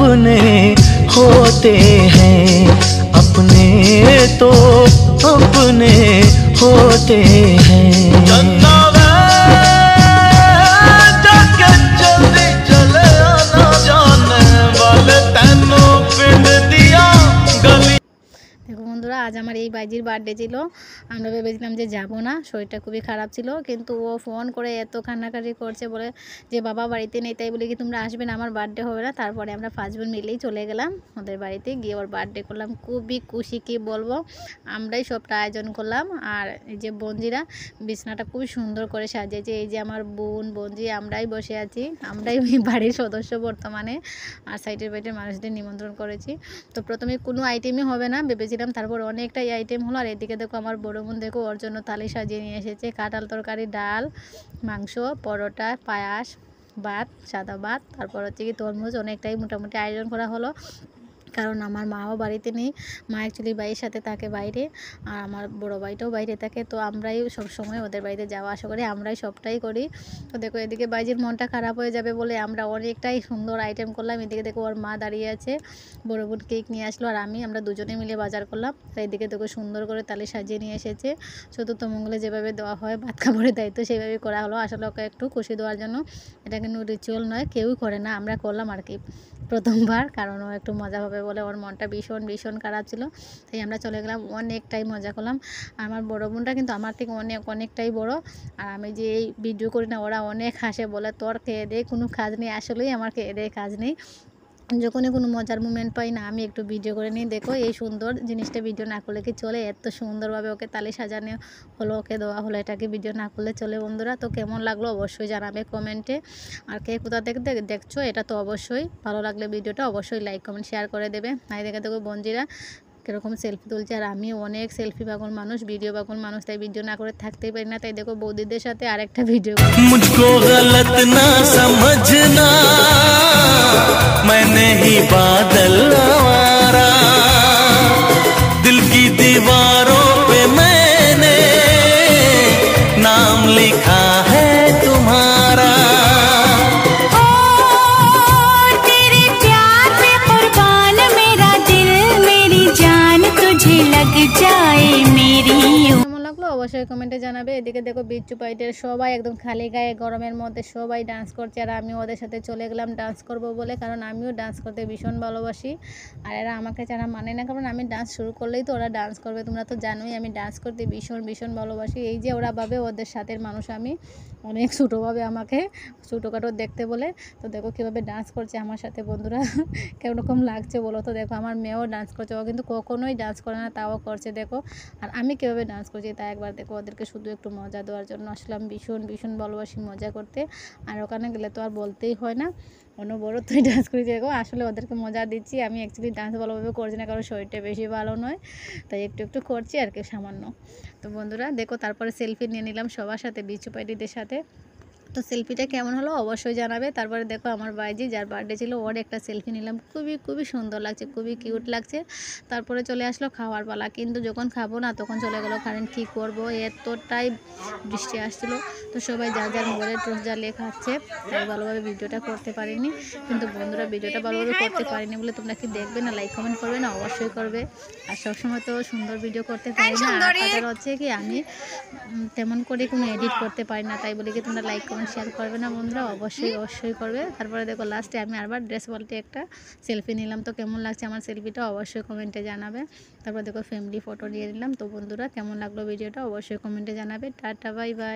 अपने होते हैं, अपने तो अपने होते हैं। দেখো বন্ধুরা, আজ আমার এই বাইজির বার্থডে ছিল। আমরা ভেবেছিলাম যে যাব না, শরীরটা খুবই খারাপ ছিল, কিন্তু ও ফোন করে এত কান্নাকাটি করছে বলে যে বাবা বাড়িতে নেই, তাই বলে কি তোমরা আসবে না, আমার বার্থডে হবে না। তারপরে আমরা 5 বোন মিলেই চলে গেলাম ওদের বাড়িতে, গিয়ে ওর বার্থডে করলাম। খুবই খুশি, কি বলবো, আমরাই সবটা আয়োজন করলাম। আর এই যে বঞ্জিরা বিছনাটা খুবই সুন্দর করে সাজিয়েছে। এই যে আমার বোন বঞ্জি, আমরাই বসে আছি, আমরাই বাড়ির সদস্য বর্তমানে। আর সাইডের বাইটের মানুষদের নিমন্ত্রণ করেছি। তো প্রথমে কোনো আইটেমই হবে না ভেবেছিলাম, তারপর অনেকটাই আইটেম হলো। আর এদিকে দেখো আমার বড় বোন, দেখো ওর জন্য থালি সাজিয়ে নিয়ে এসেছে। কাঁঠাল তরকারি, ডাল, মাংস, পরোটা, পায়াস, ভাত, সাদা ভাত, তারপর হচ্ছে কি তরমুজ। অনেকটাই মোটামুটি আয়োজন করা হলো, কারণ আমার মাও বাড়িতে নেই। মা অ্যাকচুয়ালি ভাইয়ের সাথে থাকে বাইরে, আর আমার বড় ভাইটাও বাইরে থাকে। তো আমরাই সব সময় ওদের বাড়িতে যাওয়া আসা করি, আমরাই সবটাই করি। তো দেখো এদিকে বাইজির মনটা খারাপ হয়ে যাবে বলে আমরা অনেকটাই সুন্দর আইটেম করলাম। এদিকে দেখো ওর মা দাঁড়িয়ে আছে, বড় বোন কেক নিয়ে আসলো, আর আমরা দুজনে মিলে বাজার করলাম। আর এদিকে দেখো সুন্দর করে তালে সাজিয়ে নিয়ে এসেছে। চতুর্থ মঙ্গলে যেভাবে দেওয়া হয় ভাত খাবারের দায়িত্ব, সেইভাবেই করা হলো। আসলে ওকে একটু খুশি দেওয়ার জন্য। এটা কিন্তু রিচুয়াল নয়, কেউই করে না, আমরা করলাম আর কি প্রথমবার, কারণ ও একটু মজা হবে বলে। ওর মনটা ভীষণ ভীষণ খারাপ ছিল, তাই আমরা চলে গেলাম। অনেকটাই মজা করলাম। আমার বড় বোনটা কিন্তু আমার থেকে অনেকটাই বড়। আর আমি যে এই ভিডিও করি না, ওরা অনেক হাসে, বলে তোর খেয়ে দেয়ে কোনো কাজ নেই। আসলেই আমার খেয়ে দেয়ে কাজ নেই। যখনই কোনো মজার মুমেন্ট পাই না, আমি একটু ভিডিও করে নিই। দেখো এই সুন্দর জিনিসটা ভিডিও না করলে কি চলে? এত সুন্দরভাবে ওকে তালে সাজানো হলো, ওকে দেওয়া হলো, এটাকে ভিডিও না করলে চলে? বন্ধুরা, তো কেমন লাগলো অবশ্যই জানাবে কমেন্টে। আর কে কোথা থেকে দেখছো এটা তো অবশ্যই ভালো লাগলে ভিডিওটা অবশ্যই লাইক কমেন্ট শেয়ার করে দেবে। নাই দেখে দেখো বঞ্জিরা কীরকম সেলফি তুলছে। আর আমি অনেক সেলফি পাগল মানুষ, ভিডিও পাগল মানুষ, তাই ভিডিও না করে থাকতেই পারি না। তাই দেখো বৌদিদের সাথে আরেকটা ভিডিও। मुझको गलत ना समझना, मैं नहीं बादल आवारा, दिल की दीवारों पे मैंने नाम लिखा है तुम्हारा। ओ तेरे प्यार में कुर्बान मेरा दिल, मेरी जान तुझे लग जाए मेरी। অবশ্যই কমেন্টে জানাবে। এদিকে দেখো বিচ্ছু পাইটের সবাই একদম খালি গায়ে গরমের মধ্যে সবাই ডান্স করছে, আর আমি ওদের সাথে চলে গেলাম ডান্স করব বলে, কারণ আমিও ডান্স করতে ভীষণ ভালোবাসি। আর এরা আমাকে ছাড়া মানে না, কারণ আমি ডান্স শুরু করলেই তো ওরা ডান্স করবে। তোমরা তো জানোই আমি ডান্স করতে ভীষণ ভীষণ ভালোবাসি। এই যে ওরা ভাবে ওদের সাথের মানুষ, আমি অনেক ছোটোভাবে আমাকে ছোটোখাটো দেখতে বলে। তো দেখো কীভাবে ডান্স করছে আমার সাথে। বন্ধুরা কেরকম লাগছে বলো তো? দেখো আমার মেয়েও ডান্স করছে, ও কিন্তু কখনোই ডান্স করে না, তাও করছে দেখো। আর আমি কীভাবে ডান্স করছি তা একবার দেখো। ওদেরকে শুধু একটু মজা দেওয়ার জন্য আসলাম, ভীষণ ভীষণ ভালোবাসি মজা করতে। আর ওখানে গেলে তো আর বলতেই হয় না, অনবরতই ডান্স করেছি দেখো। আসলে ওদেরকে মজা দিচ্ছি। আমি অ্যাকচুয়ালি ডান্স ভালোভাবে করছি না, কারণ শরীরটা বেশি ভালো নয়, তাই একটু একটু করছি আর কি, সামান্য। তো বন্ধুরা দেখো, তারপরে সেলফি নিয়ে নিলাম সবার সাথে, বিচ্ছু পাইটিদের সাথে। তো সেলফিটা কেমন হলো অবশ্যই জানাবে। তারপরে দেখো আমার বাইজি যার বার্থডে ছিল, ওর একটা সেলফি নিলাম। খুবই খুবই সুন্দর লাগছে, খুবই কিউট লাগছে। তারপরে চলে আসলো খাওয়ার পালা, কিন্তু যখন খাবো না তখন চলে গেল কারেন্ট। কী করবো, এতটাই বৃষ্টি আসছিলো। তো সবাই যার যার মোবাইলে টর্চ জ্বালিয়ে খাচ্ছে, তাই ভালোভাবে ভিডিওটা করতে পারিনি। কিন্তু বন্ধুরা ভিডিওটা ভালোভাবে করতে পারিনি বলে তোমরা কি দেখবে না, লাইক কমেন্ট করবে না? অবশ্যই করবে। আর সবসময় তো সুন্দর ভিডিও করতে পারি না, আর কথা হচ্ছে কি আমি তেমন করে কোনো এডিট করতে পারি না, তাই বলে কি তোমরা লাইক কমেন্ট শেয়ার করবে না? বন্ধুরা অবশ্যই অবশ্যই করবে। তারপরে দেখো লাস্টে আমি আবার ড্রেস পাল্টে একটা সেলফি নিলাম। তো কেমন লাগছে আমার সেলফিটা অবশ্যই কমেন্টে জানাবে। তারপর দেখো ফ্যামিলি ফটো নিয়ে নিলাম। তো বন্ধুরা কেমন লাগলো ভিডিওটা অবশ্যই কমেন্টে জানাবে। Tata bye bye.